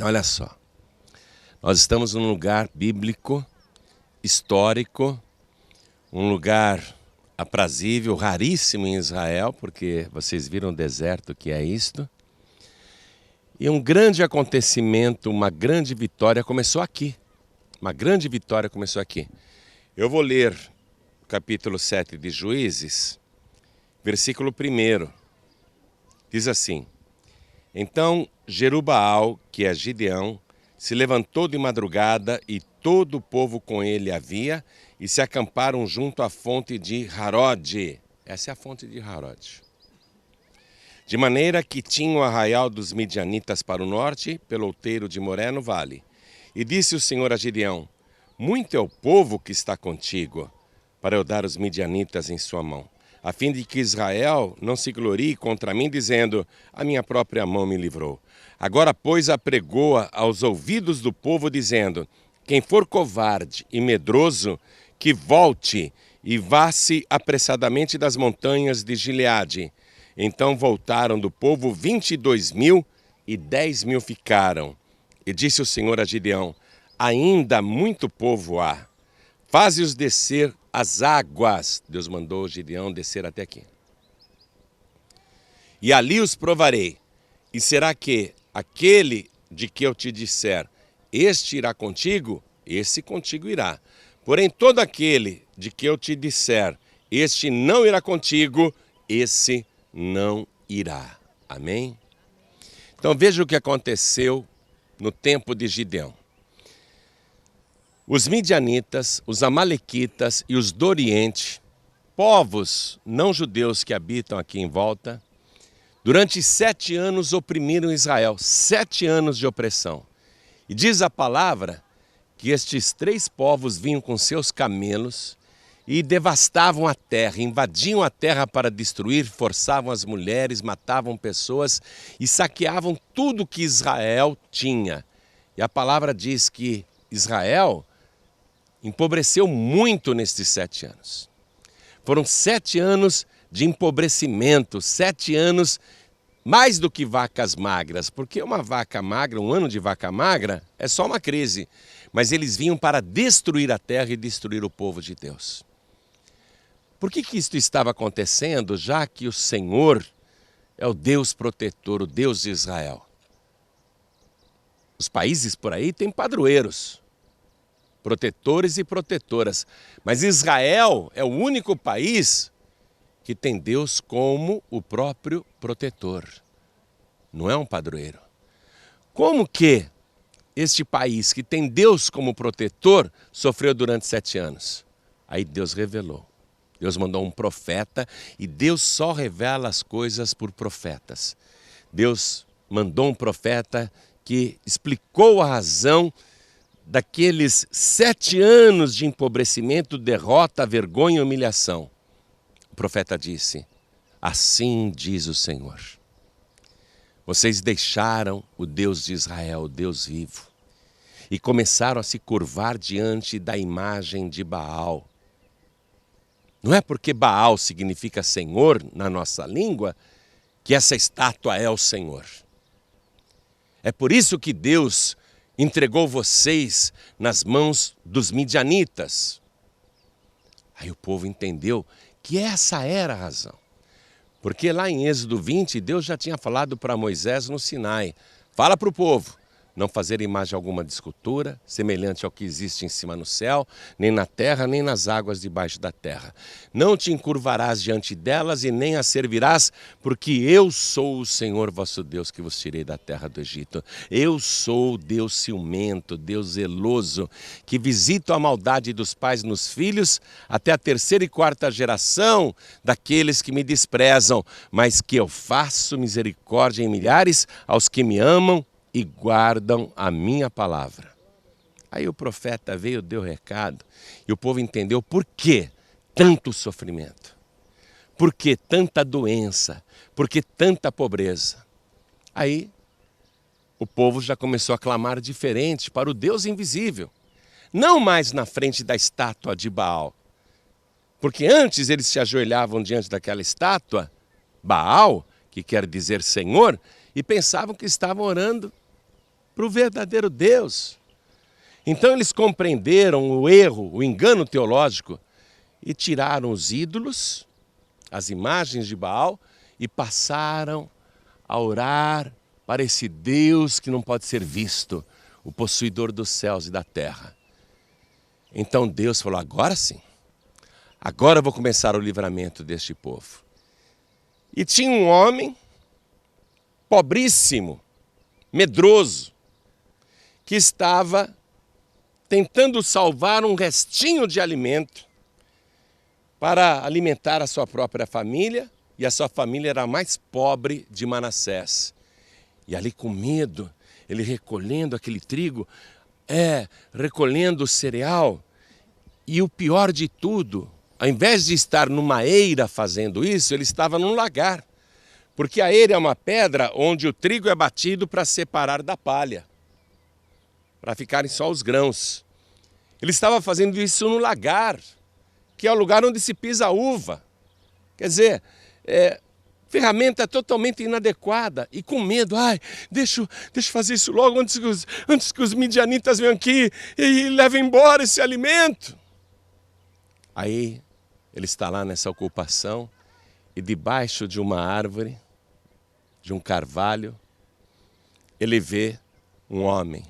Olha só, nós estamos num lugar bíblico, histórico, um lugar aprazível, raríssimo em Israel, porque vocês viram o deserto que é isto. E um grande acontecimento, uma grande vitória começou aqui. Uma grande vitória começou aqui. Eu vou ler o capítulo 7 de Juízes, versículo 1. Diz assim: Então Jerubaal, que é Gideão, se levantou de madrugada e todo o povo com ele havia, e se acamparam junto à fonte de Harod. Essa é a fonte de Harod. De maneira que tinha o arraial dos midianitas para o norte, pelo outeiro de Moré no vale. E disse o Senhor a Gideão: Muito é o povo que está contigo, para eu dar os midianitas em sua mão, a fim de que Israel não se glorie contra mim, dizendo: A minha própria mão me livrou. Agora, pois, apregoa aos ouvidos do povo, dizendo: Quem for covarde e medroso, que volte e vá-se apressadamente das montanhas de Gileade. Então voltaram do povo 22.000 e 10.000 ficaram. E disse o Senhor a Gideão: Ainda muito povo há. Faze-os descer as águas. Deus mandou Gideão descer até aqui. E ali os provarei. E será que aquele de que eu te disser, este irá contigo, esse contigo irá. Porém, todo aquele de que eu te disser, este não irá contigo, esse não irá. Amém? Então veja o que aconteceu no tempo de Gideão. Os midianitas, os amalequitas e os do Oriente, povos não judeus que habitam aqui em volta, durante 7 anos oprimiram Israel, 7 anos de opressão. E diz a palavra que estes 3 povos vinham com seus camelos e devastavam a terra, invadiam a terra para destruir, forçavam as mulheres, matavam pessoas e saqueavam tudo que Israel tinha. E a palavra diz que Israel empobreceu muito nestes 7 anos. Foram 7 anos de empobrecimento, 7 anos mais do que vacas magras, porque uma vaca magra, um ano de vaca magra, é só uma crise. Mas eles vinham para destruir a terra e destruir o povo de Deus. Por que isto estava acontecendo, já que o Senhor é o Deus protetor, o Deus de Israel? Os países por aí têm padroeiros, protetores e protetoras, mas Israel é o único país que tem Deus como o próprio protetor. Não é um padroeiro. Como que este país que tem Deus como protetor sofreu durante 7 anos? Aí Deus revelou. Deus mandou um profeta e Deus só revela as coisas por profetas. Deus mandou um profeta que explicou a razão daqueles 7 anos de empobrecimento, derrota, vergonha e humilhação. O profeta disse: Assim diz o Senhor. Vocês deixaram o Deus de Israel, o Deus vivo, e começaram a se curvar diante da imagem de Baal. Não é porque Baal significa Senhor na nossa língua que essa estátua é o Senhor. É por isso que Deus entregou vocês nas mãos dos midianitas. Aí o povo entendeu que essa era a razão. Porque lá em Êxodo 20, Deus já tinha falado para Moisés no Sinai: fala para o povo não fazer imagem alguma de escultura, semelhante ao que existe em cima no céu, nem na terra, nem nas águas debaixo da terra. Não te encurvarás diante delas e nem as servirás, porque eu sou o Senhor vosso Deus que vos tirei da terra do Egito. Eu sou Deus ciumento, Deus zeloso, que visito a maldade dos pais nos filhos, até a 3ª e 4ª geração daqueles que me desprezam, mas que eu faço misericórdia em milhares aos que me amam e guardam a minha palavra. Aí o profeta veio, deu recado, e o povo entendeu por que tanto sofrimento, por que tanta doença, por que tanta pobreza. Aí o povo já começou a clamar diferente para o Deus invisível, não mais na frente da estátua de Baal, porque antes eles se ajoelhavam diante daquela estátua, Baal, que quer dizer Senhor, e pensavam que estavam orando para o verdadeiro Deus. Então eles compreenderam o erro, o engano teológico e tiraram os ídolos, as imagens de Baal e passaram a orar para esse Deus que não pode ser visto, o possuidor dos céus e da terra. Então Deus falou, agora sim, agora eu vou começar o livramento deste povo. E tinha um homem pobríssimo, medroso, que estava tentando salvar um restinho de alimento para alimentar a sua própria família, e a sua família era a mais pobre de Manassés. E ali com medo, ele recolhendo aquele trigo, recolhendo o cereal, e o pior de tudo, ao invés de estar numa eira fazendo isso, ele estava num lagar. Porque a eira é uma pedra onde o trigo é batido para separar da palha, para ficarem só os grãos. Ele estava fazendo isso no lagar, que é o lugar onde se pisa a uva. Quer dizer, ferramenta totalmente inadequada e com medo. Deixa eu fazer isso logo antes que os midianitas venham aqui e levem embora esse alimento. Aí ele está lá nessa ocupação e debaixo de uma árvore, de um carvalho, ele vê um homem.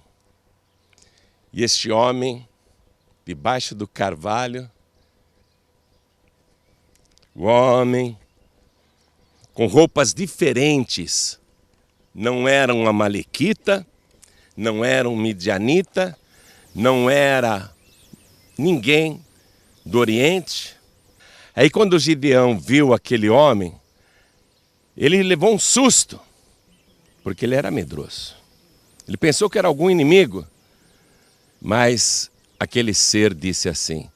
E este homem, debaixo do carvalho, o homem, com roupas diferentes, não era um amalequita, não era um midianita, não era ninguém do Oriente. Aí quando Gideão viu aquele homem, ele levou um susto, porque ele era medroso. Ele pensou que era algum inimigo, mas aquele ser disse assim,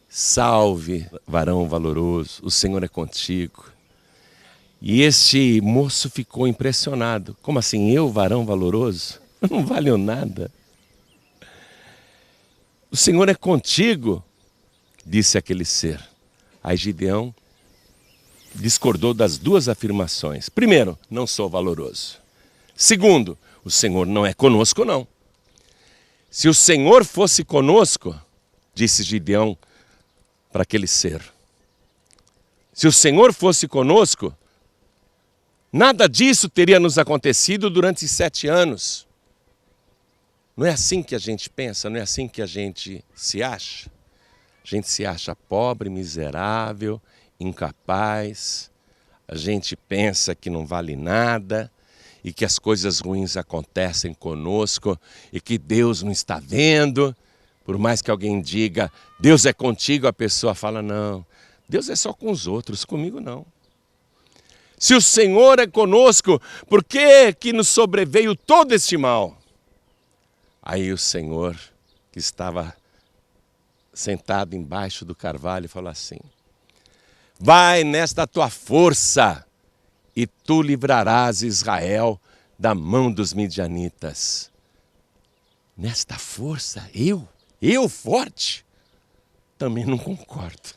salve, varão valoroso, o Senhor é contigo. E este moço ficou impressionado. Como assim, eu, varão valoroso? Eu não valho nada. O Senhor é contigo, disse aquele ser. Aí Gideão discordou das duas afirmações. Primeiro, não sou valoroso. Segundo, o Senhor não é conosco, não. Se o Senhor fosse conosco, disse Gideão para aquele ser, se o Senhor fosse conosco, nada disso teria nos acontecido durante 7 anos. Não é assim que a gente pensa, não é assim que a gente se acha. A gente se acha pobre, miserável, incapaz. A gente pensa que não vale nada e que as coisas ruins acontecem conosco e que Deus não está vendo. Por mais que alguém diga, Deus é contigo, a pessoa fala, não, Deus é só com os outros, comigo não. Se o Senhor é conosco, por que que nos sobreveio todo este mal? Aí o Senhor, que estava sentado embaixo do carvalho, falou assim, vai nesta tua força e tu livrarás Israel da mão dos midianitas. Nesta força, eu forte? Também não concordo.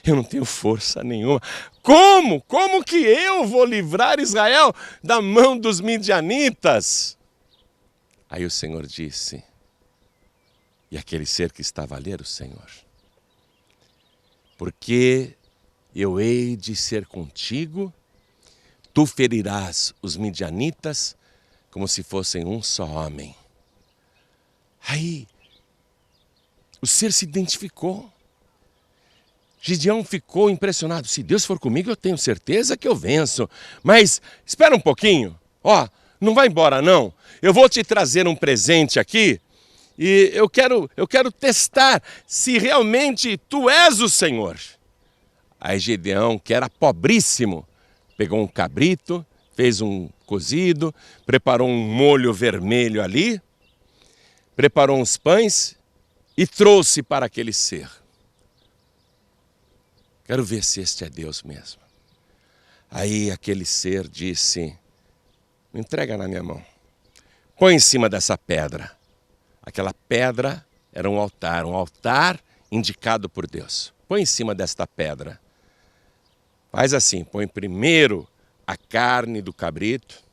Eu não tenho força nenhuma. Como? Como que eu vou livrar Israel da mão dos midianitas? Aí o Senhor disse, e aquele ser que estava ali era o Senhor, porque eu hei de ser contigo, tu ferirás os midianitas como se fossem um só homem. Aí o ser se identificou. Gideão ficou impressionado. Se Deus for comigo, eu tenho certeza que eu venço. Mas espera um pouquinho. Não vai embora não. Eu vou te trazer um presente aqui. E eu quero testar se realmente tu és o Senhor. Aí Gideão, que era pobríssimo, pegou um cabrito, fez um cozido, preparou um molho vermelho ali, preparou uns pães e trouxe para aquele ser. Quero ver se este é Deus mesmo. Aí aquele ser disse, me entrega na minha mão. Põe em cima dessa pedra. Aquela pedra era um altar indicado por Deus. Põe em cima desta pedra. Faz assim, põe primeiro a carne do cabrito.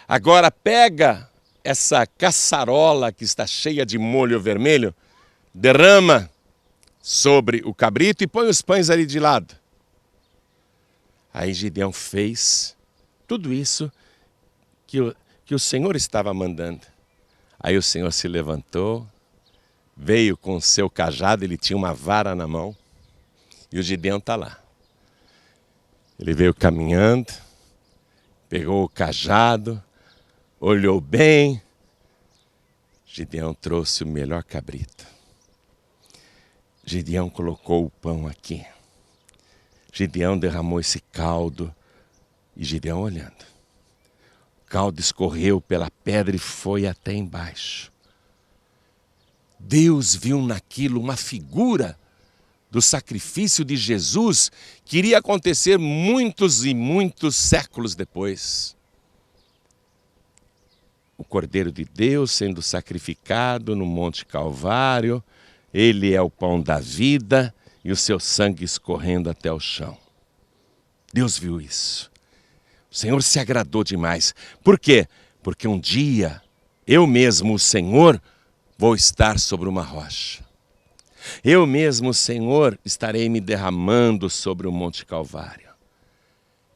Agora pega essa caçarola que está cheia de molho vermelho, derrama sobre o cabrito e põe os pães ali de lado. Aí Gideão fez tudo isso que o Senhor estava mandando. Aí o Senhor se levantou, veio com o seu cajado, ele tinha uma vara na mão, e o Gideão está lá. Ele veio caminhando, pegou o cajado, olhou bem. Gideão trouxe o melhor cabrito. Gideão colocou o pão aqui. Gideão derramou esse caldo e Gideão olhando. O caldo escorreu pela pedra e foi até embaixo. Deus viu naquilo uma figura do sacrifício de Jesus que iria acontecer muitos e muitos séculos depois. O Cordeiro de Deus sendo sacrificado no Monte Calvário, ele é o pão da vida e o seu sangue escorrendo até o chão. Deus viu isso. O Senhor se agradou demais. Por quê? Porque um dia, eu mesmo, o Senhor, vou estar sobre uma rocha. Eu mesmo, o Senhor, estarei me derramando sobre o Monte Calvário.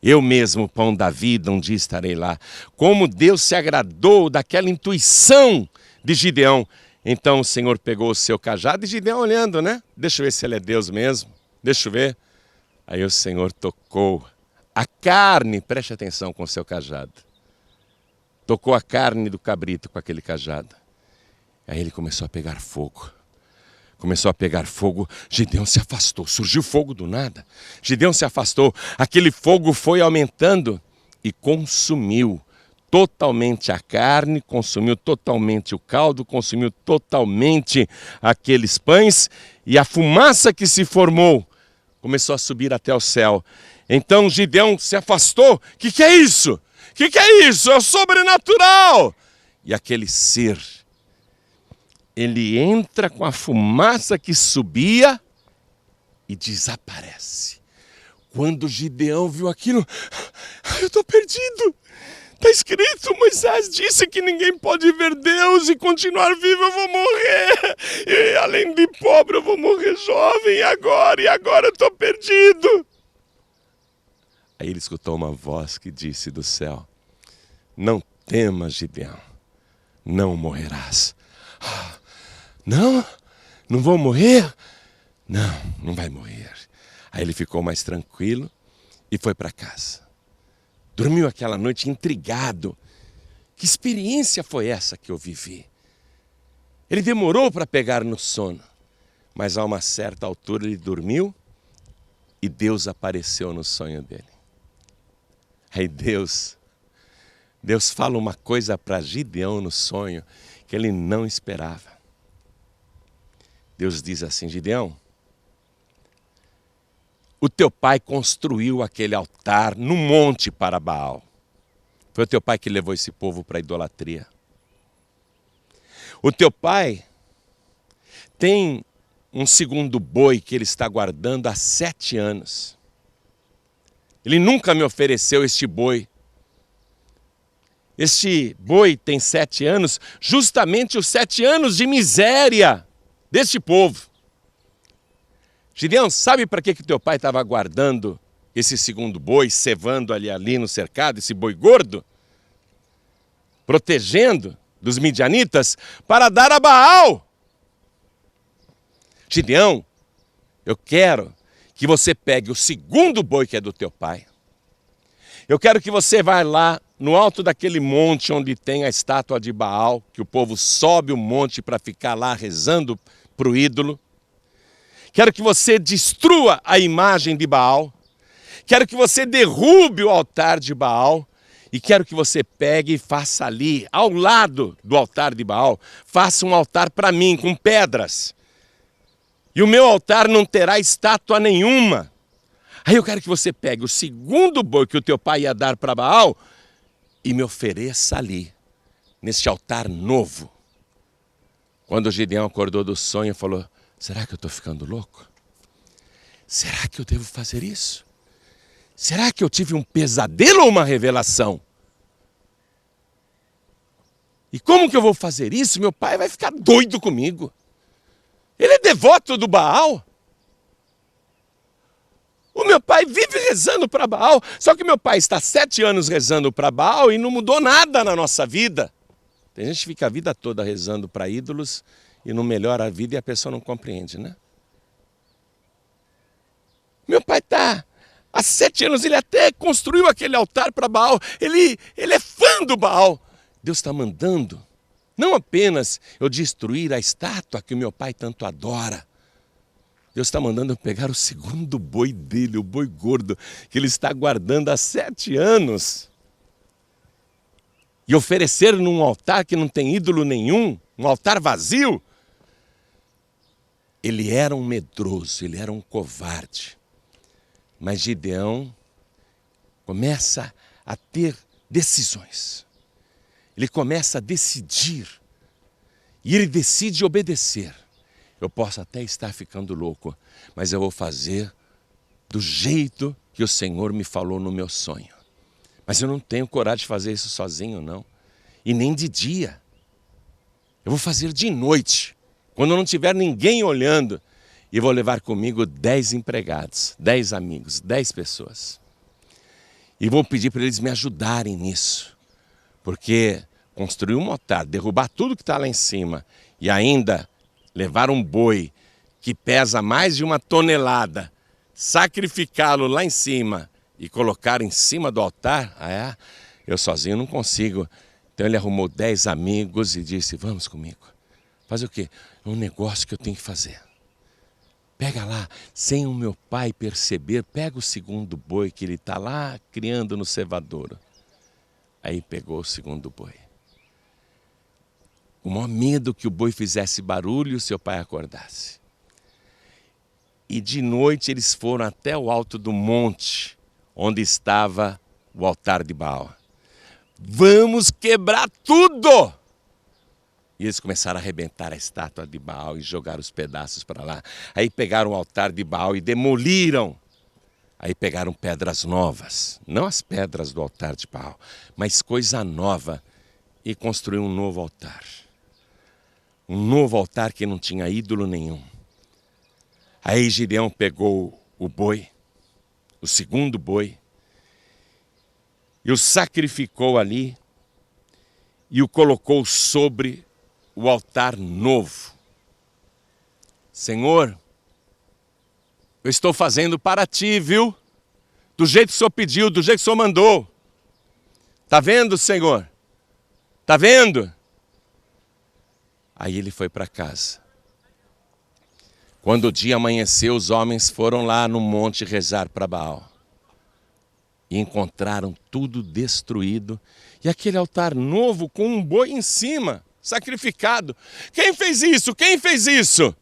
Eu mesmo, o pão da vida, um dia estarei lá. Como Deus se agradou daquela intuição de Gideão. Então o Senhor pegou o seu cajado e Gideão olhando, né? Deixa eu ver se ele é Deus mesmo. Deixa eu ver. Aí o Senhor tocou a carne, preste atenção com o seu cajado. Tocou a carne do cabrito com aquele cajado. Aí ele começou a pegar fogo. Começou a pegar fogo, Gideão se afastou, surgiu fogo do nada. Gideão se afastou, aquele fogo foi aumentando e consumiu totalmente a carne, consumiu totalmente o caldo, consumiu totalmente aqueles pães e a fumaça que se formou começou a subir até o céu. Então Gideão se afastou, o que é isso? O que é isso? É o sobrenatural! E aquele ser, ele entra com a fumaça que subia e desaparece. Quando Gideão viu aquilo, eu estou perdido. Está escrito, Moisés disse que ninguém pode ver Deus e continuar vivo, eu vou morrer. E além de pobre, eu vou morrer jovem, e agora eu estou perdido. Aí ele escutou uma voz que disse do céu, não temas, Gideão, não morrerás. Não? Não vou morrer? Não, não vai morrer. Aí ele ficou mais tranquilo e foi para casa. Dormiu aquela noite intrigado. Que experiência foi essa que eu vivi? Ele demorou para pegar no sono, mas a uma certa altura ele dormiu e Deus apareceu no sonho dele. Aí Deus fala uma coisa para Gideão no sonho que ele não esperava. Deus diz assim, Gideão, o teu pai construiu aquele altar no monte para Baal. Foi o teu pai que levou esse povo para a idolatria. O teu pai tem um segundo boi que ele está guardando há 7 anos. Ele nunca me ofereceu este boi. Este boi tem 7 anos, justamente os 7 anos de miséria deste povo. Gideão, sabe para que teu pai estava guardando esse segundo boi, cevando ali no cercado, esse boi gordo? Protegendo dos midianitas para dar a Baal. Gideão, eu quero que você pegue o segundo boi que é do teu pai. Eu quero que você vá lá no alto daquele monte onde tem a estátua de Baal, que o povo sobe o monte para ficar lá rezando para o ídolo. Quero que você destrua a imagem de Baal. Quero que você derrube o altar de Baal. E quero que você pegue e faça ali, ao lado do altar de Baal, faça um altar para mim, com pedras. E o meu altar não terá estátua nenhuma. Aí eu quero que você pegue o segundo boi que o teu pai ia dar para Baal e me ofereça ali, neste altar novo. Quando o Gideão acordou do sonho, falou, será que eu estou ficando louco? Será que eu devo fazer isso? Será que eu tive um pesadelo ou uma revelação? E como que eu vou fazer isso? Meu pai vai ficar doido comigo. Ele é devoto do Baal. O meu pai vive rezando para Baal. Só que meu pai está 7 anos rezando para Baal e não mudou nada na nossa vida. Tem gente que fica a vida toda rezando para ídolos e não melhora a vida e a pessoa não compreende, né? Meu pai está há 7 anos, ele até construiu aquele altar para Baal. Ele é fã do Baal. Deus está mandando não apenas eu destruir a estátua que o meu pai tanto adora. Deus está mandando eu pegar o segundo boi dele, o boi gordo, que ele está guardando há 7 anos. E oferecer num altar que não tem ídolo nenhum, um altar vazio. Ele era um medroso, ele era um covarde. Mas Gideão começa a ter decisões. Ele começa a decidir. E ele decide obedecer. Eu posso até estar ficando louco, mas eu vou fazer do jeito que o Senhor me falou no meu sonho. Mas eu não tenho coragem de fazer isso sozinho, não. E nem de dia. Eu vou fazer de noite, quando não tiver ninguém olhando. E vou levar comigo 10 empregados, 10 amigos, 10 pessoas. E vou pedir para eles me ajudarem nisso. Porque construir um altar, derrubar tudo que está lá em cima e ainda levar um boi que pesa mais de 1 tonelada, sacrificá-lo lá em cima e colocar em cima do altar, eu sozinho não consigo. Então ele arrumou 10 amigos e disse, vamos comigo. Fazer o quê? Um negócio que eu tenho que fazer. Pega lá, sem o meu pai perceber, pega o segundo boi que ele está lá criando no cevadouro. Aí pegou o segundo boi. O maior medo que o boi fizesse barulho e o seu pai acordasse. E de noite eles foram até o alto do monte, onde estava o altar de Baal. Vamos quebrar tudo! E eles começaram a arrebentar a estátua de Baal e jogar os pedaços para lá. Aí pegaram o altar de Baal e demoliram. Aí pegaram pedras novas, não as pedras do altar de Baal, mas coisa nova, e construíram um novo altar. Um novo altar que não tinha ídolo nenhum. Aí Gideão pegou o boi, o segundo boi, e o sacrificou ali e o colocou sobre o altar novo. Senhor, eu estou fazendo para ti, viu? Do jeito que o Senhor pediu, do jeito que o Senhor mandou. Está vendo, Senhor? Está vendo? Aí ele foi para casa. Quando o dia amanheceu, os homens foram lá no monte rezar para Baal. E encontraram tudo destruído. E aquele altar novo com um boi em cima, sacrificado. Quem fez isso? Quem fez isso?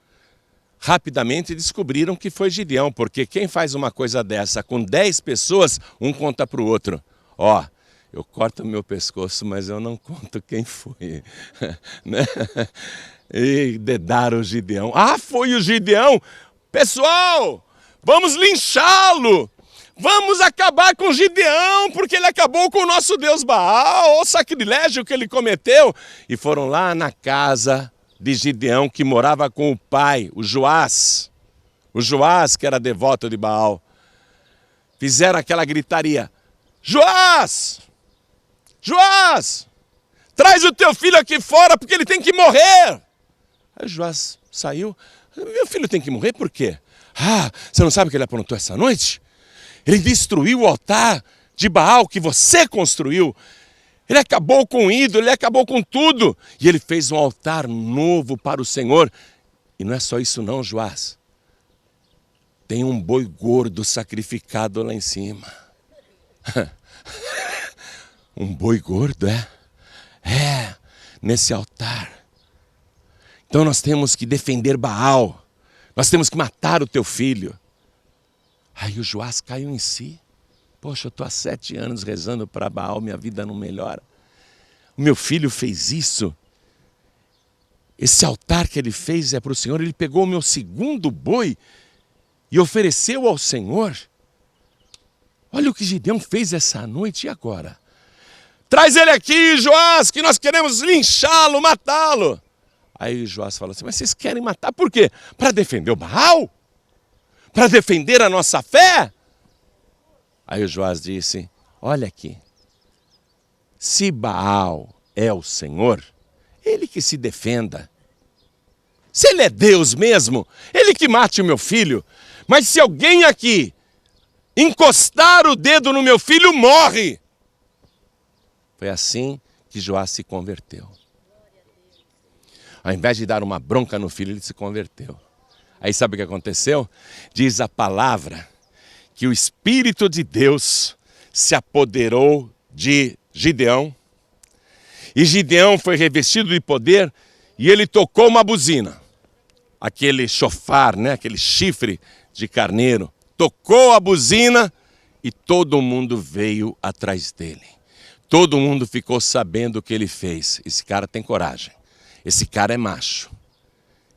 Rapidamente descobriram que foi Gideão, porque quem faz uma coisa dessa com 10 pessoas, um conta para o outro. Ó, eu corto o meu pescoço, mas eu não conto quem foi. Né? E dedaram o Gideão. Ah, foi o Gideão? Pessoal, vamos linchá-lo. Vamos acabar com Gideão, porque ele acabou com o nosso Deus Baal, o sacrilégio que ele cometeu. E foram lá na casa de Gideão, que morava com o pai, o Joás. O Joás, que era devoto de Baal. Fizeram aquela gritaria. Joás! Joás! Traz o teu filho aqui fora, porque ele tem que morrer. Aí o Joás saiu. Meu filho tem que morrer por quê? Ah, você não sabe o que ele aprontou essa noite? Ele destruiu o altar de Baal que você construiu. Ele acabou com o ídolo, ele acabou com tudo. E ele fez um altar novo para o Senhor. E não é só isso não, Joás. Tem um boi gordo sacrificado lá em cima. Um boi gordo, é? É, nesse altar. Então nós temos que defender Baal. Nós temos que matar o teu filho. Aí o Joás caiu em si. Poxa, eu estou há 7 anos rezando para Baal, minha vida não melhora. O meu filho fez isso. Esse altar que ele fez é para o Senhor. Ele pegou o meu segundo boi e ofereceu ao Senhor. Olha o que Gideão fez essa noite e agora. Traz ele aqui, Joás, que nós queremos linchá-lo, matá-lo. Aí Joás falou assim, mas vocês querem matar por quê? Para defender o Baal? Para defender a nossa fé? Aí o Joás disse, olha aqui, se Baal é o Senhor, ele que se defenda. Se ele é Deus mesmo, ele que mate o meu filho. Mas se alguém aqui encostar o dedo no meu filho, morre. Foi assim que Joás se converteu. Ao invés de dar uma bronca no filho, ele se converteu. Aí sabe o que aconteceu? Diz a palavra que o Espírito de Deus se apoderou de Gideão. E Gideão foi revestido de poder e ele tocou uma buzina. Aquele chofar, né? Aquele chifre de carneiro. Tocou a buzina e todo mundo veio atrás dele. Todo mundo ficou sabendo o que ele fez. Esse cara tem coragem. Esse cara é macho.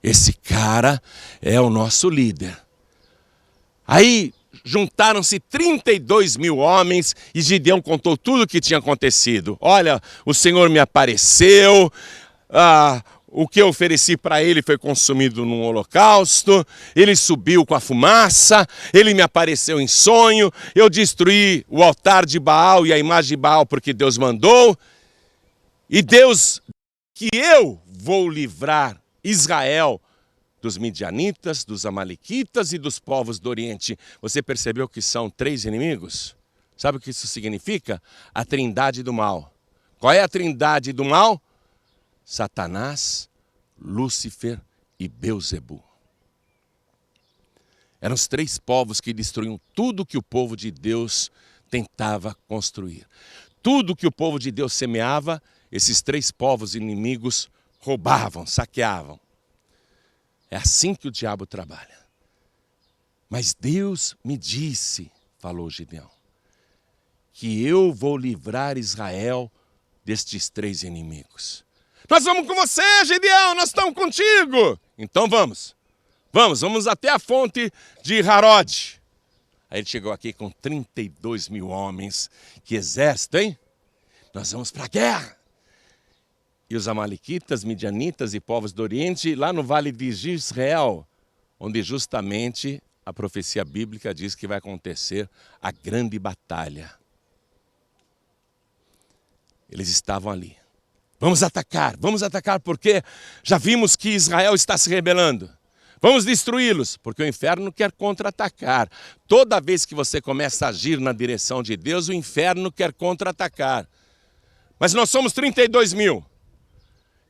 Esse cara é o nosso líder. Aí juntaram-se 32 mil homens e Gideão contou tudo o que tinha acontecido. Olha, o Senhor me apareceu, o que eu ofereci para ele foi consumido num holocausto, ele subiu com a fumaça, ele me apareceu em sonho, eu destruí o altar de Baal e a imagem de Baal porque Deus mandou, e Deus, que eu vou livrar Israel dos midianitas, dos amalequitas e dos povos do Oriente. Você percebeu que são 3 inimigos? Sabe o que isso significa? A trindade do mal. Qual é a trindade do mal? Satanás, Lúcifer e Belzebu. Eram os 3 povos que destruíam tudo que o povo de Deus tentava construir. Tudo que o povo de Deus semeava, esses 3 povos inimigos roubavam, saqueavam. É assim que o diabo trabalha. Mas Deus me disse, falou Gideão, que eu vou livrar Israel destes 3 inimigos. Nós vamos com você, Gideão, nós estamos contigo. Então vamos até a fonte de Harod. Aí ele chegou aqui com 32 mil homens. Que exército, hein? Nós vamos para a guerra. E os amalequitas, midianitas e povos do Oriente, lá no vale de Jezreel, onde justamente a profecia bíblica diz que vai acontecer a grande batalha. Eles estavam ali. Vamos atacar porque já vimos que Israel está se rebelando. Vamos destruí-los, porque o inferno quer contra-atacar. Toda vez que você começa a agir na direção de Deus, o inferno quer contra-atacar. Mas nós somos 32 mil.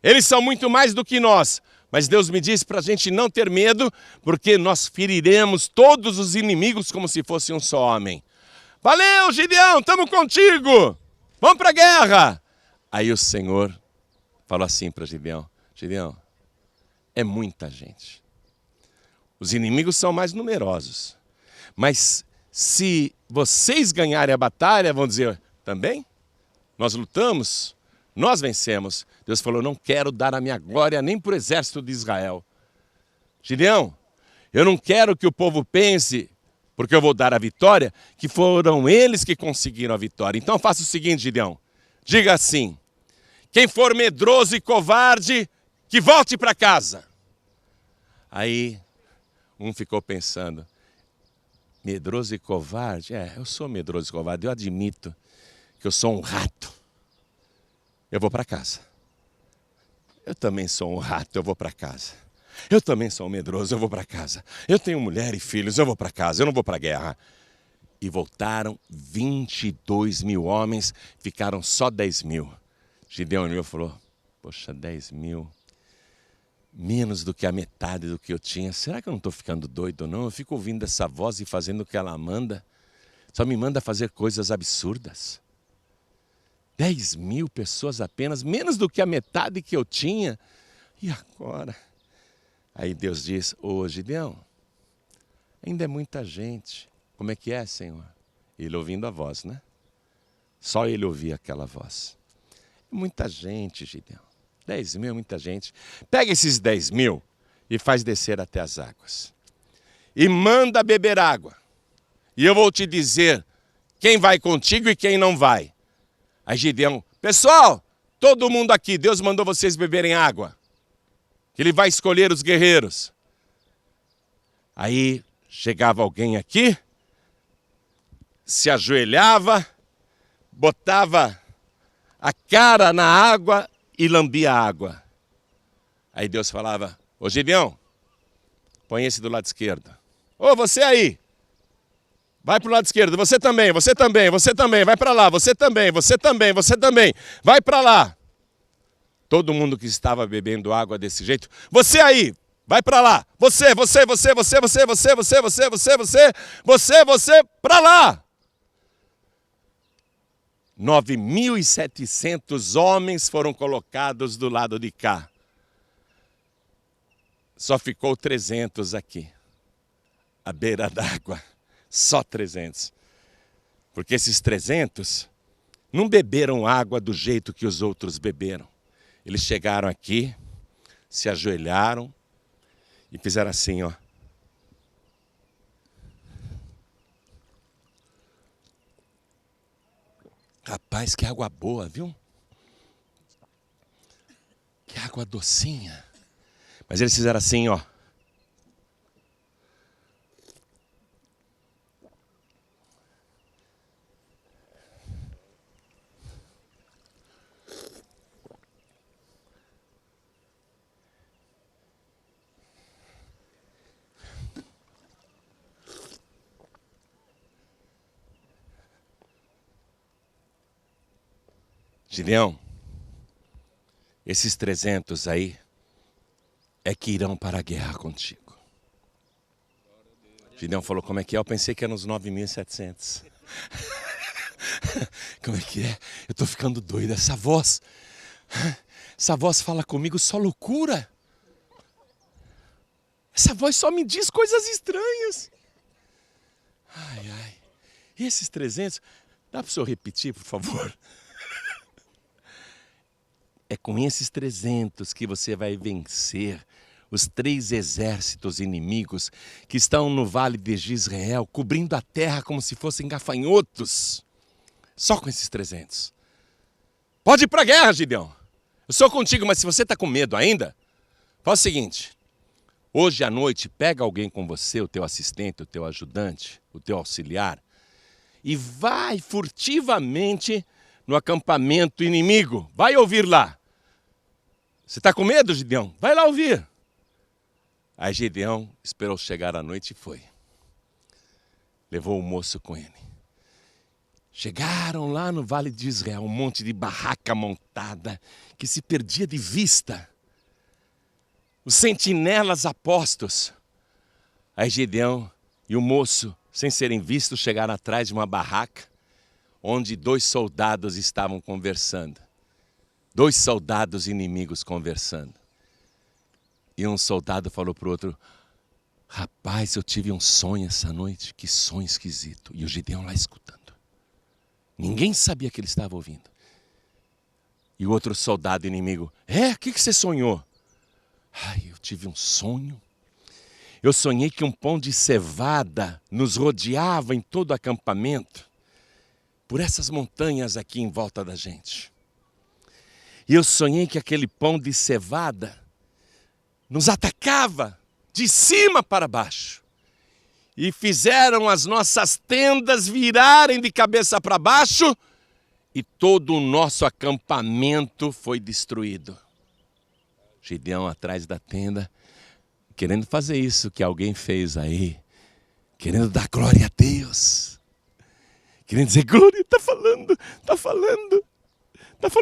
Eles são muito mais do que nós. Mas Deus me disse para a gente não ter medo, porque nós feriremos todos os inimigos como se fosse um só homem. Valeu, Gideão, estamos contigo. Vamos para a guerra. Aí o Senhor falou assim para Gideão. Gideão, é muita gente. Os inimigos são mais numerosos. Mas se vocês ganharem a batalha, vão dizer, também? Nós lutamos, nós vencemos. Deus falou, não quero dar a minha glória nem para o exército de Israel. Gideão, eu não quero que o povo pense, porque eu vou dar a vitória, que foram eles que conseguiram a vitória. Então faça o seguinte, Gideão, diga assim, quem for medroso e covarde, que volte para casa. Aí um ficou pensando, medroso e covarde? Eu sou medroso e covarde, eu admito que eu sou um rato. Eu vou para casa. Eu também sou um rato, eu vou para casa. Eu também sou um medroso, eu vou para casa. Eu tenho mulher e filhos, eu vou para casa, eu não vou para a guerra. E voltaram 22 mil homens, ficaram só 10 mil. Gideão olhou e falou, poxa, 10 mil, menos do que a metade do que eu tinha. Será que eu não estou ficando doido ou não? Eu fico ouvindo essa voz e fazendo o que ela manda. Só me manda fazer coisas absurdas. 10 mil pessoas apenas, menos do que a metade que eu tinha. E agora? Aí Deus diz, ô Gideão, ainda é muita gente. Como é que é, Senhor? Ele ouvindo a voz, né? Só ele ouvia aquela voz. Muita gente, Gideão. 10 mil é muita gente. Pega esses 10 mil e faz descer até as águas. E manda beber água. E eu vou te dizer quem vai contigo e quem não vai. Aí Gideão pessoal, todo mundo aqui, Deus mandou vocês beberem água. Ele vai escolher os guerreiros. Aí chegava alguém aqui, se ajoelhava, botava a cara na água e lambia a água. Aí Deus falava, ô Gideão, põe esse do lado esquerdo. Ô, você aí, vai para o lado esquerdo, você também, você também, você também, vai para lá, você também, você também, você também, vai para lá. Todo mundo que estava bebendo água desse jeito, você aí, vai para lá, você, para lá. 9.700 homens foram colocados do lado de cá. Só ficou 300 aqui, à beira d'água, só 300. Porque esses 300 não beberam água do jeito que os outros beberam. Eles chegaram aqui, se ajoelharam e fizeram assim, ó. Rapaz, que água boa, viu? Que água docinha. Mas eles fizeram assim, ó. Gideão, esses 300 aí é que irão para a guerra contigo. Gideão falou, como é que é? Eu pensei que era uns 9.700. Como é que é? Eu estou ficando doido, essa voz fala comigo só loucura. Essa voz só me diz coisas estranhas. Ai, ai. E esses 300, dá para o senhor repetir, por favor? É com esses 300 que você vai vencer os 3 exércitos inimigos que estão no vale de Jezreel, cobrindo a terra como se fossem gafanhotos. Só com esses 300. Pode ir para a guerra, Gideão. Eu sou contigo, mas se você está com medo ainda, faz o seguinte. Hoje à noite, pega alguém com você, o teu assistente, o teu ajudante, o teu auxiliar, e vai furtivamente no acampamento inimigo. Vai ouvir lá. Você está com medo, Gideão? Vai lá ouvir. Aí Gideão esperou chegar a noite e foi. Levou o moço com ele. Chegaram lá no Vale de Israel, um monte de barraca montada que se perdia de vista. Os sentinelas apostos. Aí Gideão e o moço, sem serem vistos, chegaram atrás de uma barraca onde 2 soldados estavam conversando. 2 soldados inimigos conversando. E um soldado falou para o outro, rapaz, eu tive um sonho essa noite, que sonho esquisito. E o Gideão lá escutando. Ninguém sabia que ele estava ouvindo. E o outro soldado inimigo, o que você sonhou? Ai, eu tive um sonho. Eu sonhei que um pão de cevada nos rodeava em todo o acampamento, por essas montanhas aqui em volta da gente. E eu sonhei que aquele pão de cevada nos atacava de cima para baixo. E fizeram as nossas tendas virarem de cabeça para baixo e todo o nosso acampamento foi destruído. Gideão atrás da tenda, querendo fazer isso que alguém fez aí, querendo dar glória a Deus, querendo dizer, glória, está falando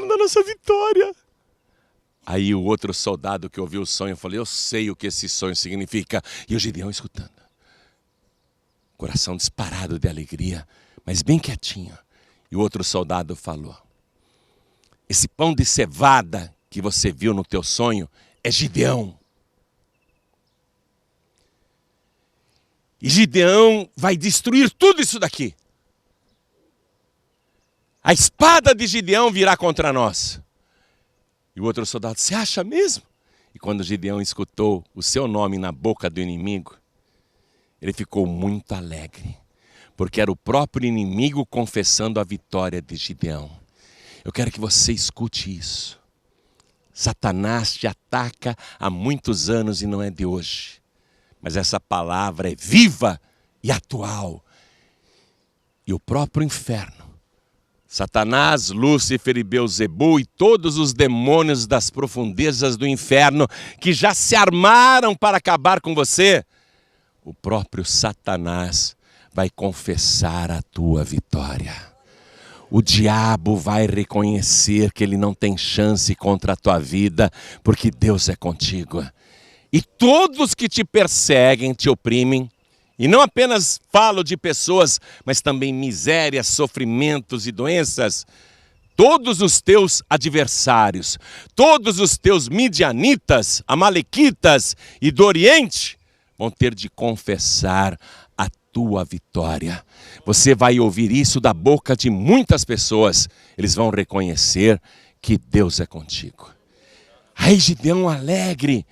da nossa vitória. Aí o outro soldado que ouviu o sonho falou, eu sei o que esse sonho significa. E o Gideão escutando, coração disparado de alegria, mas bem quietinho. E o outro soldado falou, esse pão de cevada que você viu no teu sonho é Gideão. E Gideão vai destruir tudo isso daqui. A espada de Gideão virá contra nós. E o outro soldado, você acha mesmo? E quando Gideão escutou o seu nome na boca do inimigo, ele ficou muito alegre, porque era o próprio inimigo confessando a vitória de Gideão. Eu quero que você escute isso. Satanás te ataca há muitos anos e não é de hoje. Mas essa palavra é viva e atual. E o próprio inferno, Satanás, Lúcifer e Beelzebu e todos os demônios das profundezas do inferno que já se armaram para acabar com você, o próprio Satanás vai confessar a tua vitória. O diabo vai reconhecer que ele não tem chance contra a tua vida, porque Deus é contigo. E todos que te perseguem, te oprimem, e não apenas falo de pessoas, mas também misérias, sofrimentos e doenças, todos os teus adversários, todos os teus midianitas, amalequitas e do Oriente, vão ter de confessar a tua vitória. Você vai ouvir isso da boca de muitas pessoas. Eles vão reconhecer que Deus é contigo. Aí Gideão alegre,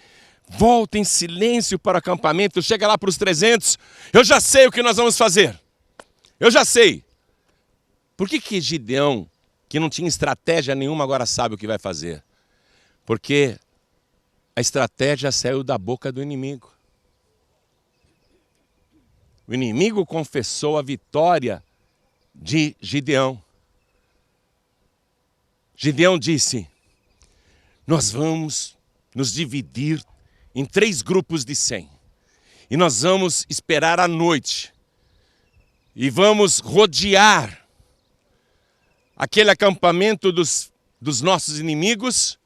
volta em silêncio para o acampamento, chega lá para os 300. Eu já sei o que nós vamos fazer. Eu já sei. Por que Gideão, que não tinha estratégia nenhuma, agora sabe o que vai fazer? Porque a estratégia saiu da boca do inimigo. O inimigo confessou a vitória de Gideão. Gideão disse: nós vamos nos dividir em 3 grupos de 100. E nós vamos esperar a noite. E vamos rodear aquele acampamento dos nossos inimigos.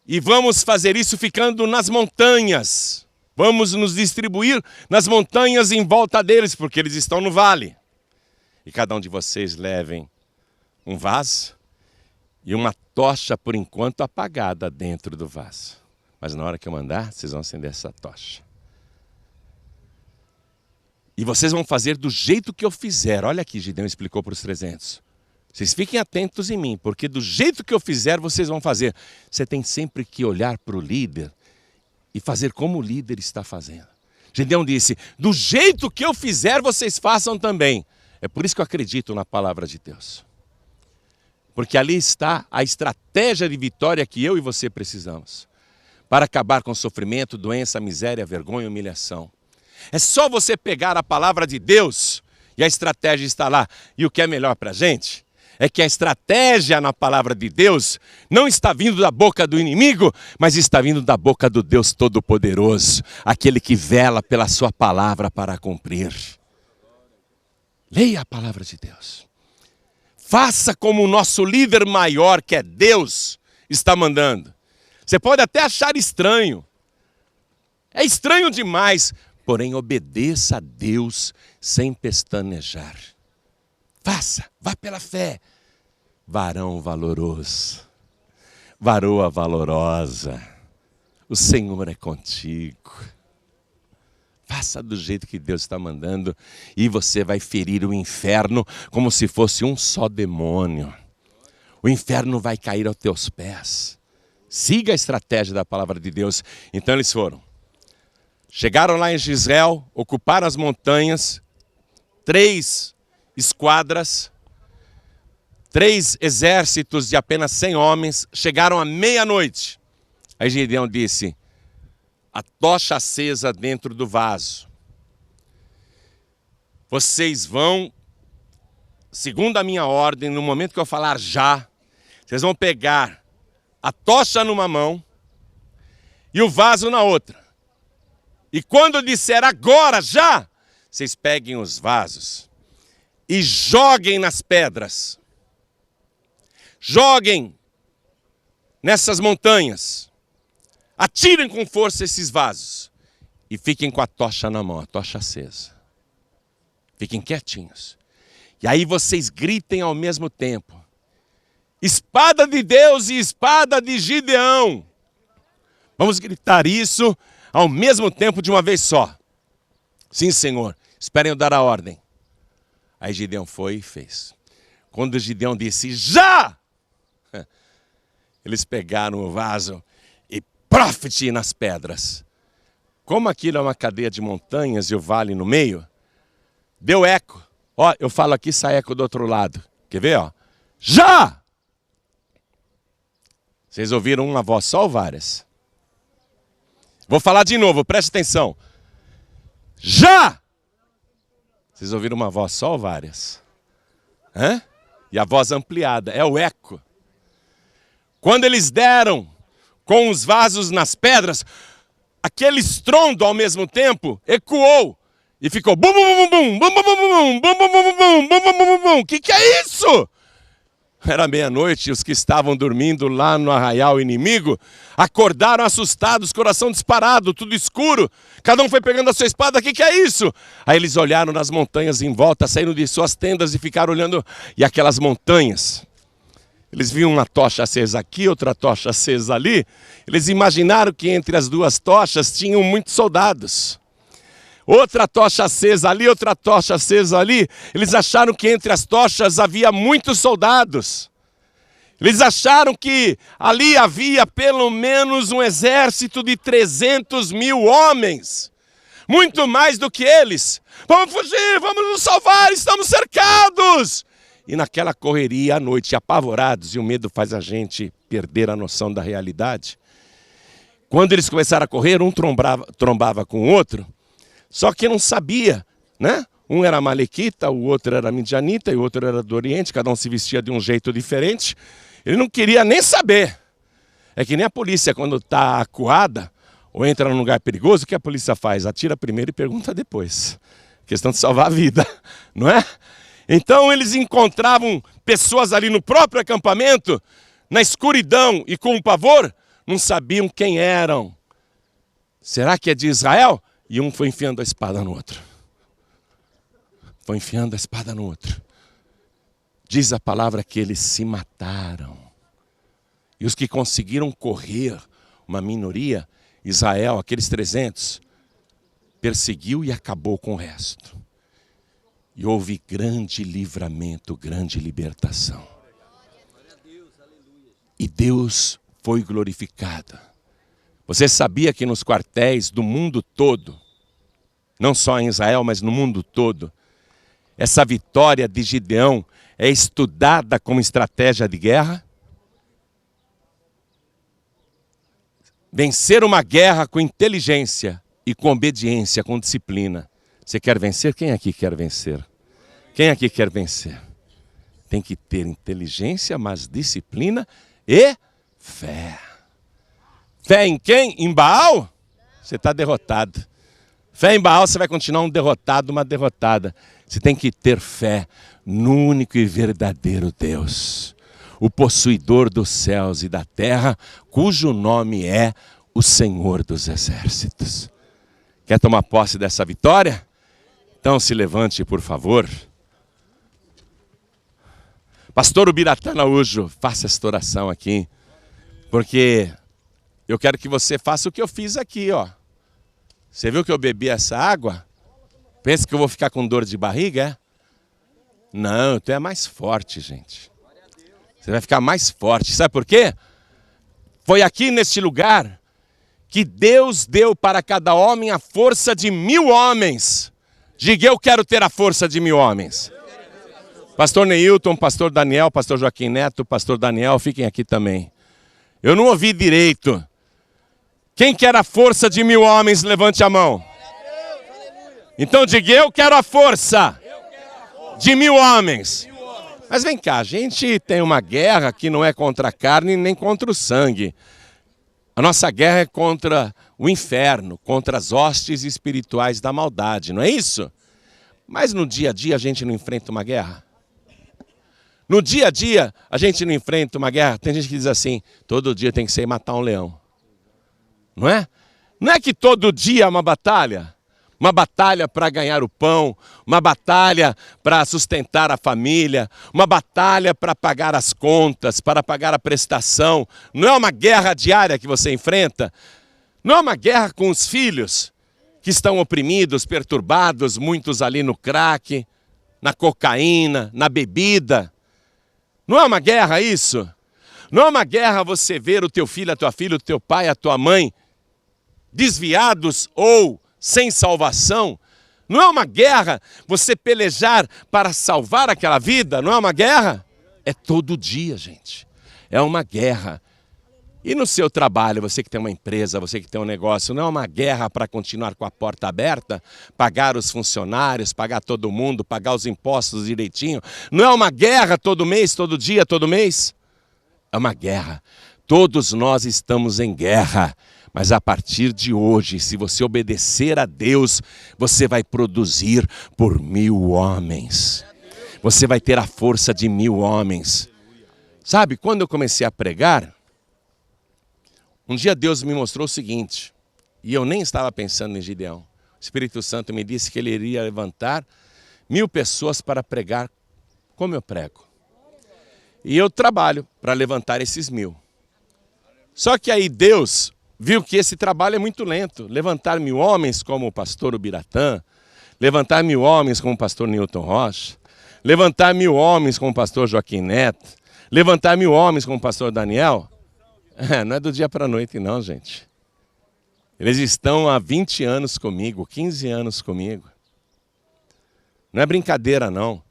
E vamos fazer isso ficando nas montanhas. Vamos nos distribuir nas montanhas em volta deles, porque eles estão no vale. E cada um de vocês levem um vaso e uma tocha, por enquanto, apagada dentro do vaso. Mas na hora que eu mandar, vocês vão acender essa tocha. E vocês vão fazer do jeito que eu fizer. Olha aqui, Gideão explicou para os 300. Vocês fiquem atentos em mim, porque do jeito que eu fizer, vocês vão fazer. Você tem sempre que olhar para o líder e fazer como o líder está fazendo. Gideão disse: do jeito que eu fizer, vocês façam também. É por isso que eu acredito na palavra de Deus. Porque ali está a estratégia de vitória que eu e você precisamos. Para acabar com sofrimento, doença, miséria, vergonha e humilhação. É só você pegar a palavra de Deus e a estratégia está lá. E o que é melhor para a gente é que a estratégia na palavra de Deus não está vindo da boca do inimigo, mas está vindo da boca do Deus Todo-Poderoso, aquele que vela pela sua palavra para cumprir. Leia a palavra de Deus. Faça como o nosso líder maior, que é Deus, está mandando. Você pode até achar estranho. É estranho demais, porém obedeça a Deus sem pestanejar. Faça, vá pela fé. Varão valoroso, varoa valorosa, o Senhor é contigo. Faça do jeito que Deus está mandando e você vai ferir o inferno como se fosse um só demônio. O inferno vai cair aos teus pés. Siga a estratégia da palavra de Deus. Então eles foram. Chegaram lá em Gisrael, ocuparam as montanhas, 3 esquadras, 3 exércitos de apenas 100 homens, chegaram à meia-noite. Aí Gideão disse: a tocha acesa dentro do vaso. Vocês vão, segundo a minha ordem, no momento que eu falar já, vocês vão pegar a tocha numa mão e o vaso na outra. E quando eu disser agora, já, vocês peguem os vasos e joguem nas pedras. Joguem nessas montanhas. Atirem com força esses vasos. E fiquem com a tocha na mão, a tocha acesa. Fiquem quietinhos. E aí vocês gritem ao mesmo tempo: espada de Deus e espada de Gideão. Vamos gritar isso ao mesmo tempo de uma vez só. Sim, Senhor. Esperem eu dar a ordem. Aí Gideão foi e fez. Quando Gideão disse já, eles pegaram o vaso e profete nas pedras. Como aquilo é uma cadeia de montanhas e o vale no meio, deu eco. Ó, eu falo aqui, sai eco do outro lado. Quer ver, ó? Já! Vocês ouviram uma voz só ou várias? Vou falar de novo, preste atenção. Já! Vocês ouviram uma voz só ou várias? Hã? E a voz ampliada, é o eco. Quando eles deram com os vasos nas pedras, aquele estrondo ao mesmo tempo ecoou e ficou bum bum bum bum bum bum bum bum bum bum bum bum bum bum bum. Que é isso? Era meia-noite e os que estavam dormindo lá no arraial inimigo acordaram assustados, coração disparado, tudo escuro. Cada um foi pegando a sua espada, que é isso? Aí eles olharam nas montanhas em volta, saíram de suas tendas e ficaram olhando. E aquelas montanhas, eles viam uma tocha acesa aqui, outra tocha acesa ali. Eles imaginaram que entre as duas tochas tinham muitos soldados. Outra tocha acesa ali, outra tocha acesa ali. Eles acharam que entre as tochas havia muitos soldados. Eles acharam que ali havia pelo menos um exército de 300 mil homens. Muito mais do que eles. Vamos fugir, vamos nos salvar, estamos cercados. E naquela correria à noite, apavorados, e o medo faz a gente perder a noção da realidade. Quando eles começaram a correr, um trombava com o outro. Só que não sabia, né? Um era amalequita, o outro era midianita e o outro era do Oriente, cada um se vestia de um jeito diferente. Ele não queria nem saber. É que nem a polícia, quando está acuada ou entra num lugar perigoso, o que a polícia faz? Atira primeiro e pergunta depois. Questão de salvar a vida, não é? Então eles encontravam pessoas ali no próprio acampamento, na escuridão e com o pavor, não sabiam quem eram. Será que é de Israel? E um foi enfiando a espada no outro. Foi enfiando a espada no outro. Diz a palavra que eles se mataram. E os que conseguiram correr, uma minoria, Israel, aqueles 300, perseguiu e acabou com o resto. E houve grande livramento, grande libertação. E Deus foi glorificado. Você sabia que nos quartéis do mundo todo, não só em Israel, mas no mundo todo, essa vitória de Gideão é estudada como estratégia de guerra? Vencer uma guerra com inteligência e com obediência, com disciplina. Você quer vencer? Quem aqui quer vencer? Quem aqui quer vencer? Tem que ter inteligência, mas disciplina e fé. Fé em quem? Em Baal? Você está derrotado. Fé em Baal, você vai continuar um derrotado, uma derrotada. Você tem que ter fé no único e verdadeiro Deus, o possuidor dos céus e da terra, cujo nome é o Senhor dos Exércitos. Quer tomar posse dessa vitória? Então se levante, por favor. Pastor Ubiratã Araújo, faça esta oração aqui, porque eu quero que você faça o que eu fiz aqui, ó. Você viu que eu bebi essa água? Pensa que eu vou ficar com dor de barriga, é? Não, tu é mais forte, gente. Você vai ficar mais forte. Sabe por quê? Foi aqui neste lugar que Deus deu para cada homem a força de 1000 homens. Diga, eu quero ter a força de 1000 homens. Pastor Neilton, pastor Daniel, pastor Joaquim Neto, pastor Daniel, fiquem aqui também. Eu não ouvi direito. Quem quer a força de 1000 homens, levante a mão. Então diga, eu quero a força de 1000 homens. Mas vem cá, a gente tem uma guerra que não é contra a carne nem contra o sangue. A nossa guerra é contra o inferno, contra as hostes espirituais da maldade, não é isso? Mas no dia a dia a gente não enfrenta uma guerra? No dia a dia a gente não enfrenta uma guerra? Tem gente que diz assim, todo dia tem que ser matar um leão. Não é? Não é que todo dia é uma batalha? Uma batalha para ganhar o pão, uma batalha para sustentar a família, uma batalha para pagar as contas, para pagar a prestação. Não é uma guerra diária que você enfrenta? Não é uma guerra com os filhos que estão oprimidos, perturbados, muitos ali no crack, na cocaína, na bebida. Não é uma guerra isso? Não é uma guerra você ver o teu filho, a tua filha, o teu pai, a tua mãe desviados ou sem salvação? Não é uma guerra você pelejar para salvar aquela vida? Não é uma guerra? É todo dia, gente. É uma guerra. E no seu trabalho, você que tem uma empresa, você que tem um negócio, não é uma guerra para continuar com a porta aberta, pagar os funcionários, pagar todo mundo, pagar os impostos direitinho? Não é uma guerra todo mês, todo dia, todo mês? É uma guerra. Todos nós estamos em guerra. Mas a partir de hoje, se você obedecer a Deus, você vai produzir por 1000 homens. Você vai ter a força de 1000 homens. Sabe, quando eu comecei a pregar, um dia Deus me mostrou o seguinte, e eu nem estava pensando em Gideão. O Espírito Santo me disse que ele iria levantar 1000 pessoas para pregar como eu prego. E eu trabalho para levantar esses 1000. Só que aí Deus viu que esse trabalho é muito lento. Levantar 1000 homens como o pastor Ubiratã, levantar 1000 homens como o pastor Newton Rocha, levantar 1000 homens como o pastor Joaquim Neto, levantar 1000 homens como o pastor Daniel, não é do dia para a noite não, gente. Eles estão há 20 anos comigo, 15 anos comigo. Não é brincadeira não.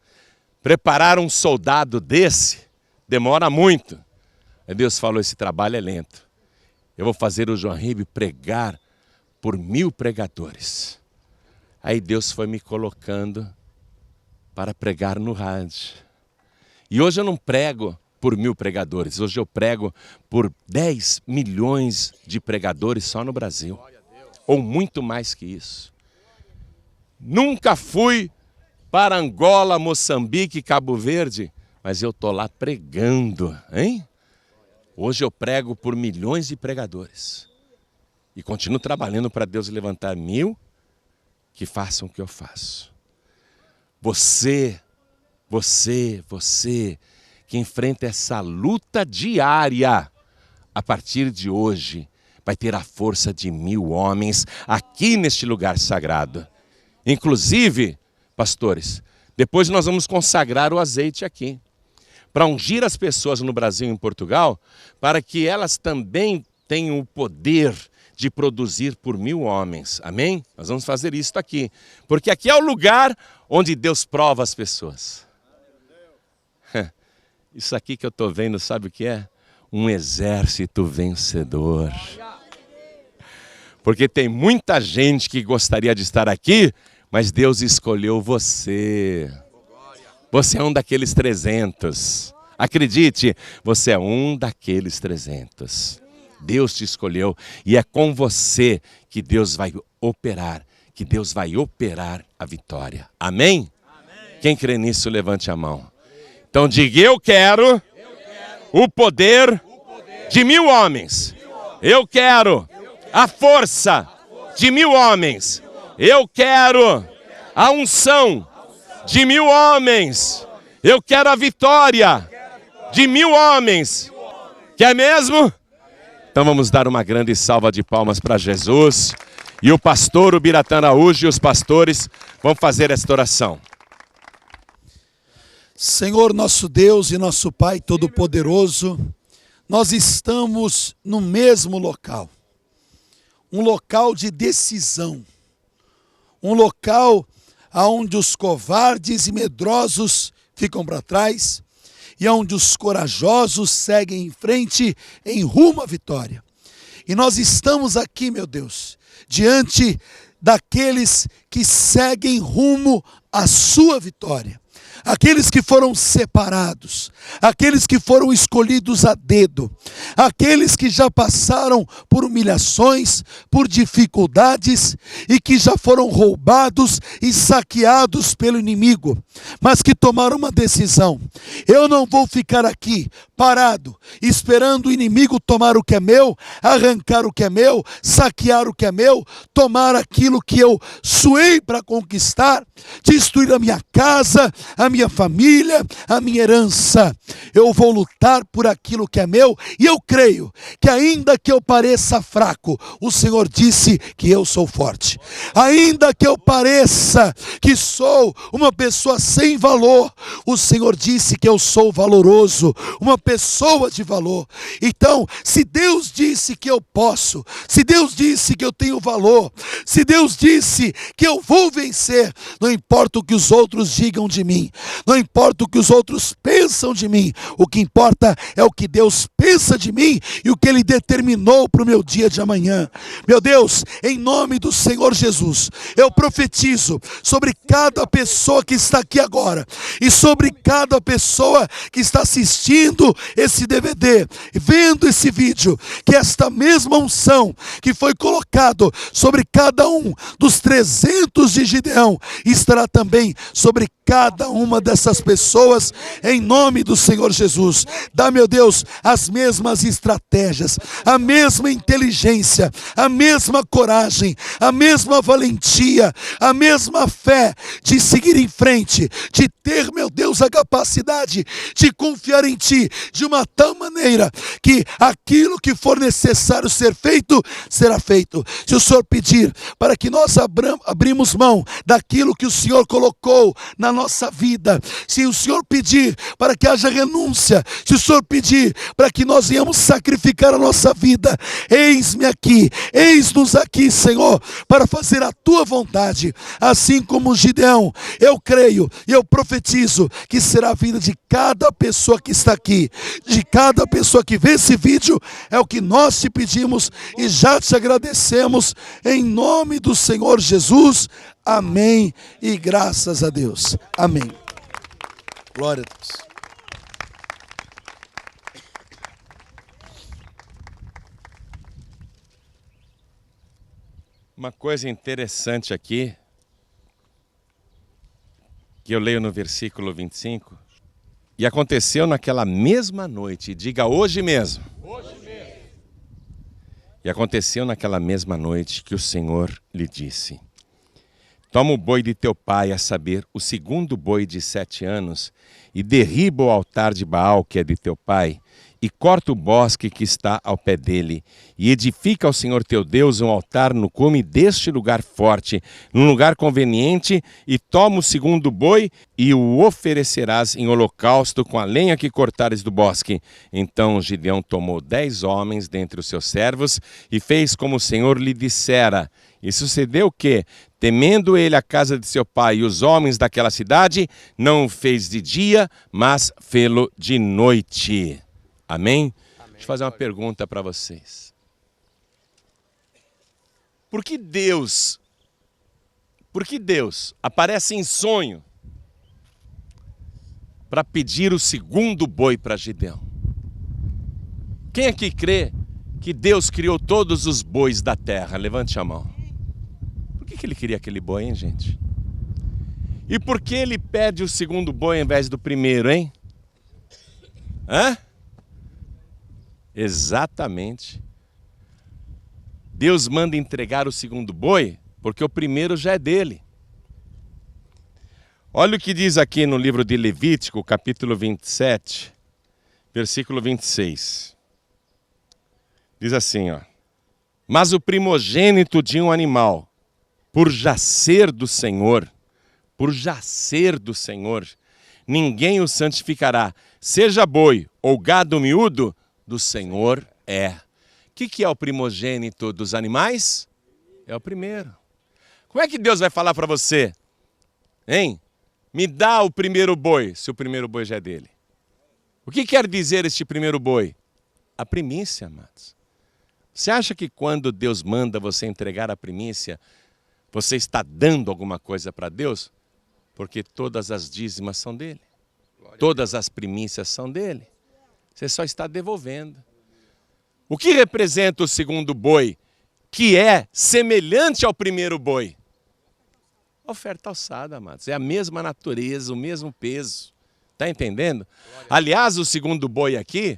Preparar um soldado desse demora muito. Aí Deus falou, esse trabalho é lento. Eu vou fazer o João Ribe pregar por 1000 pregadores. Aí Deus foi me colocando para pregar no rádio. E hoje eu não prego por 1000 pregadores. Hoje eu prego por 10 milhões de pregadores só no Brasil. Ou muito mais que isso. Nunca fui para Angola, Moçambique, Cabo Verde, mas eu estou lá pregando, hein? Hoje eu prego por milhões de pregadores. E continuo trabalhando para Deus levantar 1000 que façam o que eu faço. Você que enfrenta essa luta diária, a partir de hoje, vai ter a força de 1000 homens aqui neste lugar sagrado. Inclusive, pastores, depois nós vamos consagrar o azeite aqui, para ungir as pessoas no Brasil e em Portugal, para que elas também tenham o poder de produzir por 1000 homens. Amém? Nós vamos fazer isso aqui, porque aqui é o lugar onde Deus prova as pessoas. Isso aqui que eu estou vendo, sabe o que é? Um exército vencedor. Porque tem muita gente que gostaria de estar aqui, mas Deus escolheu você. Você é um daqueles 300. Acredite, você é um daqueles 300. Deus te escolheu e é com você que Deus vai operar, a vitória. Amém? Amém. Quem crê nisso, levante a mão. Então diga, eu quero o poder de 1000 homens. Eu quero a força de 1000 homens. Eu quero a unção de 1000 homens. Eu quero a vitória de 1000 homens. Quer mesmo? Então vamos dar uma grande salva de palmas para Jesus. E o pastor Ubiratã Araújo e os pastores vão fazer esta oração. Senhor nosso Deus e nosso Pai Todo-Poderoso, nós estamos no mesmo local. Um local de decisão. Um local onde os covardes e medrosos ficam para trás e onde os corajosos seguem em frente em rumo à vitória. E nós estamos aqui, meu Deus, diante daqueles que seguem rumo à sua vitória. Aqueles que foram separados, aqueles que foram escolhidos a dedo, aqueles que já passaram por humilhações, por dificuldades e que já foram roubados e saqueados pelo inimigo, mas que tomaram uma decisão. Eu não vou ficar aqui parado, esperando o inimigo tomar o que é meu, arrancar o que é meu, saquear o que é meu, tomar aquilo que eu suei para conquistar, destruir a minha casa, a minha família, a minha herança. Eu vou lutar por aquilo que é meu e eu creio que ainda que eu pareça fraco, o Senhor disse que eu sou forte. Ainda que eu pareça que sou uma pessoa sem valor, o Senhor disse que eu sou valoroso, uma pessoa de valor. Então, se Deus disse que eu posso, se Deus disse que eu tenho valor, se Deus disse que eu vou vencer, não importa o que os outros digam de mim, não importa o que os outros pensam de mim, o que importa é o que Deus pensa de mim e o que Ele determinou para o meu dia de amanhã. Meu Deus, em nome do Senhor Jesus, eu profetizo sobre cada pessoa que está aqui agora e sobre cada pessoa que está assistindo esse DVD, vendo esse vídeo, que esta mesma unção que foi colocado sobre cada um dos 300 de Gideão estará também sobre cada uma dessas pessoas, em nome do Senhor Jesus. Dá, meu Deus, as mesmas estratégias, a mesma inteligência, a mesma coragem, a mesma valentia, a mesma fé de seguir em frente, de ter, meu Deus, a capacidade de confiar em Ti de uma tal maneira que aquilo que for necessário ser feito, será feito. Se o Senhor pedir para que nós abrimos mão daquilo que o Senhor colocou na nossa vida, se o Senhor pedir para que haja renúncia, se o Senhor pedir para que nós venhamos sacrificar a nossa vida, eis-me aqui, eis-nos aqui, Senhor, para fazer a Tua vontade, assim como Gideão. Eu creio e eu profetizo que será a vida de cada pessoa que está aqui, de cada pessoa que vê esse vídeo, é o que nós te pedimos e já te agradecemos, em nome do Senhor Jesus. Amém e graças a Deus. Amém. Glória a Deus. Uma coisa interessante aqui, que eu leio no versículo 25, e aconteceu naquela mesma noite, diga hoje mesmo. Hoje mesmo. E aconteceu naquela mesma noite que o Senhor lhe disse: toma o boi de teu pai, a saber, o segundo boi de 7 anos, e derriba o altar de Baal, que é de teu pai, e corta o bosque que está ao pé dele, e edifica ao Senhor teu Deus um altar no cume deste lugar forte, num lugar conveniente, e toma o segundo boi, e o oferecerás em holocausto com a lenha que cortares do bosque. Então Gideão tomou 10 homens dentre os seus servos, e fez como o Senhor lhe dissera. E sucedeu que, temendo ele a casa de seu pai e os homens daquela cidade, não o fez de dia, mas fê-lo de noite. Amém? Deixa eu fazer uma pergunta para vocês. Por que Deus aparece em sonho para pedir o segundo boi para Gideão? Quem aqui crê que Deus criou todos os bois da terra? Levante a mão. Por que ele queria aquele boi, hein, gente? E por que ele pede o segundo boi ao invés do primeiro, hein? Hã? Exatamente. Deus manda entregar o segundo boi porque o primeiro já é dele. Olha o que diz aqui no livro de Levítico, capítulo 27, versículo 26. Diz assim, ó: mas o primogênito de um animal, por jacer do Senhor, ninguém o santificará, seja boi ou gado miúdo, do Senhor é. O que é o primogênito dos animais? É o primeiro. Como é que Deus vai falar para você? Hein? Me dá o primeiro boi, se o primeiro boi já é dele. O que quer dizer este primeiro boi? A primícia, amados. Você acha que quando Deus manda você entregar a primícia, você está dando alguma coisa para Deus? Porque todas as dízimas são dele. Todas as primícias são dele. Você só está devolvendo. O que representa o segundo boi, que é semelhante ao primeiro boi? A oferta alçada, amados. É a mesma natureza, o mesmo peso. Está entendendo? Aliás, o segundo boi aqui,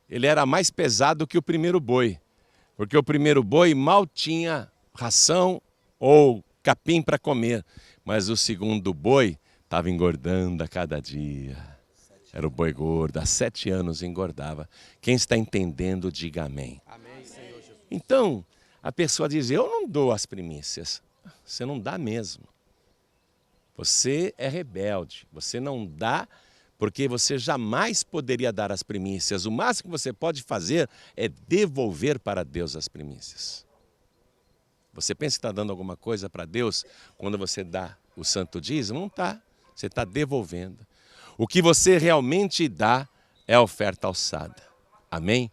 ele era mais pesado que o primeiro boi. Porque o primeiro boi mal tinha ração ou capim para comer. Mas o segundo boi estava engordando a cada dia. Era o boi gordo, há 7 anos engordava. Quem está entendendo, diga amém. Amém, Senhor Jesus. Então, a pessoa diz, eu não dou as primícias. Você não dá mesmo. Você é rebelde. Você não dá porque você jamais poderia dar as primícias. O máximo que você pode fazer é devolver para Deus as primícias. Você pensa que está dando alguma coisa para Deus quando você dá o santo dízimo? Não está. Você está devolvendo. O que você realmente dá é a oferta alçada. Amém?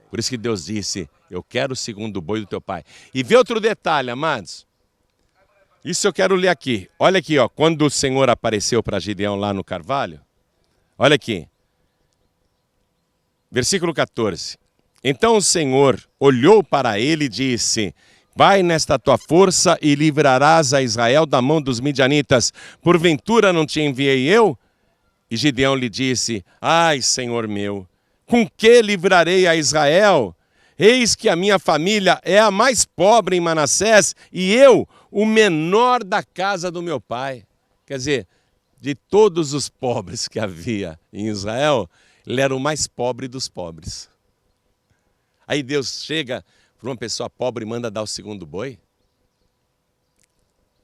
Por isso que Deus disse, eu quero o segundo boi do teu pai. E vê outro detalhe, amados. Isso eu quero ler aqui. Olha aqui, ó, quando o Senhor apareceu para Gideão lá no Carvalho. Olha aqui. Versículo 14. Então o Senhor olhou para ele e disse, vai nesta tua força e livrarás a Israel da mão dos midianitas. Porventura não te enviei eu? E Gideão lhe disse, ai, Senhor meu, com que livrarei a Israel? Eis que a minha família é a mais pobre em Manassés e eu, o menor da casa do meu pai. Quer dizer, de todos os pobres que havia em Israel, ele era o mais pobre dos pobres. Aí Deus chega para uma pessoa pobre e manda dar o segundo boi.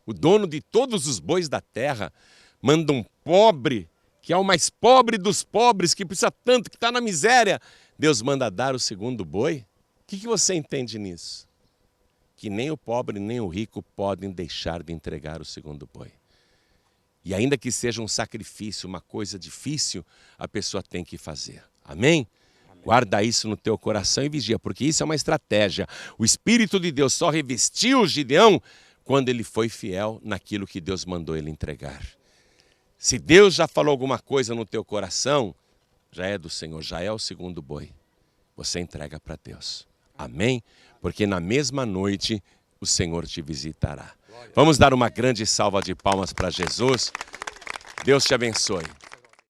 O dono de todos os bois da terra manda um pobre, que é o mais pobre dos pobres, que precisa tanto, que está na miséria. Deus manda dar o segundo boi. O que você entende nisso? Que nem o pobre nem o rico podem deixar de entregar o segundo boi. E ainda que seja um sacrifício, uma coisa difícil, a pessoa tem que fazer. Amém? Guarda isso no teu coração e vigia, porque isso é uma estratégia. O Espírito de Deus só revestiu Gideão quando ele foi fiel naquilo que Deus mandou ele entregar. Se Deus já falou alguma coisa no teu coração, já é do Senhor, já é o segundo boi. Você entrega para Deus. Amém? Porque na mesma noite o Senhor te visitará. Vamos dar uma grande salva de palmas para Jesus. Deus te abençoe.